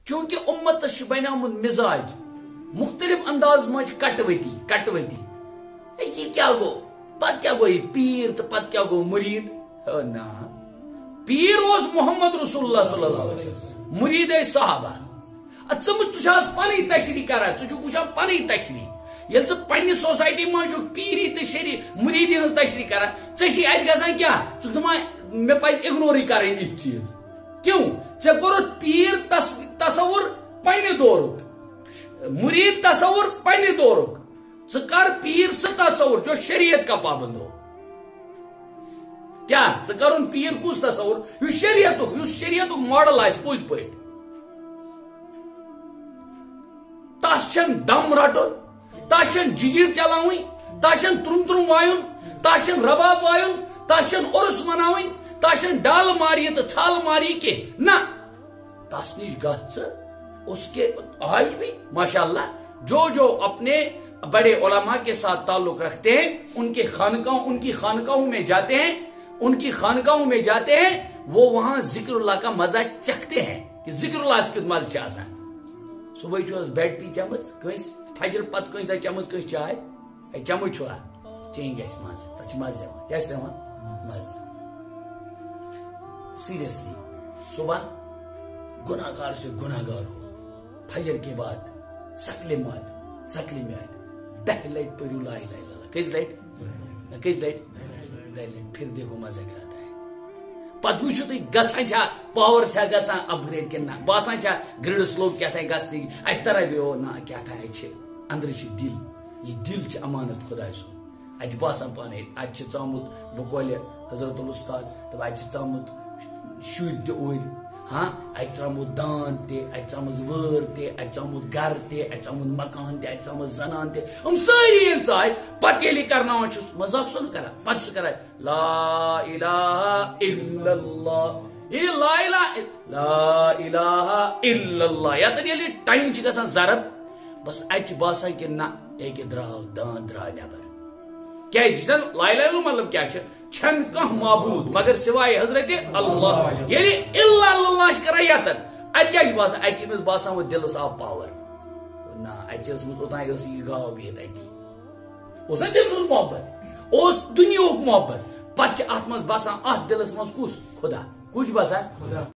چونکہ امتس بنیامت مزاج مختلف انداز مجھ کٹوتی یہ کیا گو پت کیا گو یہ پیر تو پت کیا گو مرید نا پیر اوس محمد رسول اللہ صلی اللہ علیہ وسلم مرید صحابہ ثم پنی تشریح کران وچان پنی تشریح یل پنہ سوسائٹی مجھ پیری تو شری مریدی ہز تشریح کران ٹھیک ات گھان کیا مے پز اگنوری کریں یہ چیز کیوں ے کورت پیر تصور پنہ دورک مرید تصور پنہ دورک ثر پیر سہ تصور جو شریعت کا پابند ہو کیا ثر پیر کس تصور اس شریعت ماڈل آس پوز پہ تس دم رٹن تس ججیر چلاوین تس ترم وائن تس رباب وائن تس عرس مناوین تس ڈال ماری تو چھال ماری کے نہ تس نش گھ اس کے آج بھی ماشاءاللہ جو اپنے بڑے علماء کے ساتھ تعلق رکھتے ہیں ان کی خانقاہوں میں جاتے ہیں وہ وہاں ذکر اللہ کا مزہ چکھتے ہیں کہ ذکر اللہ کت مزہ آسان صبح بیڈ پی چمز کنس فجر پتہ کنس چمز کنس چائے چمج چھوا چین گھس مز تک مزہ کیا مز سیریسلی صبح گناہ گار سے گناہ گار ہو فجر کے بعد سکلے میاد 10 لٹ پڑھو لا الہ الا اللہ کس لٹ پھر دیکھو مزہ کیا آتا ہے پتہ وچھو تھی گسان چھا پاور چھا گسان اپ گریڈ کن نہ باسان چھا گریڈ سلو کیا تھا گسنی ات ترا بیو نہ کیا تھا اندر دل یہ دل چھ امانت خدا سن ات باسان پانے ات ژامت بکول حضرت الاستاد تو ات ژامت شر تہ اور ہاں ات ترامت دان تہ ات ترامت وër تہ ات ترامت گھر تہ ات ترامت مکان تہ ات ترامت زنان تہ ساری یل ژائے پتہ یلی کرناوان چھس مذاق سن کران پتہ چھ کران لا الہ الا اللہ یہ لا الہ الا اللہ یا یلی ٹائم چھ گژھان ضرب بس ات باسان کہ نہ ایک دراو دان درا نیبر کیا لا الہ الا اللہ مطلب کیا چھن کانٛہہ معبود مگر سوائے حضرت اللہ یعنی الا اللہ کران یتن ات کیا باسان ات باسان وہ دلس آو پاور نا ات اوتان یہ گاو بہت اس دل سن محبت اس دنیا محبت پتہ ات مز باسان ات دلس مز کس خدا کچھ باسان خدا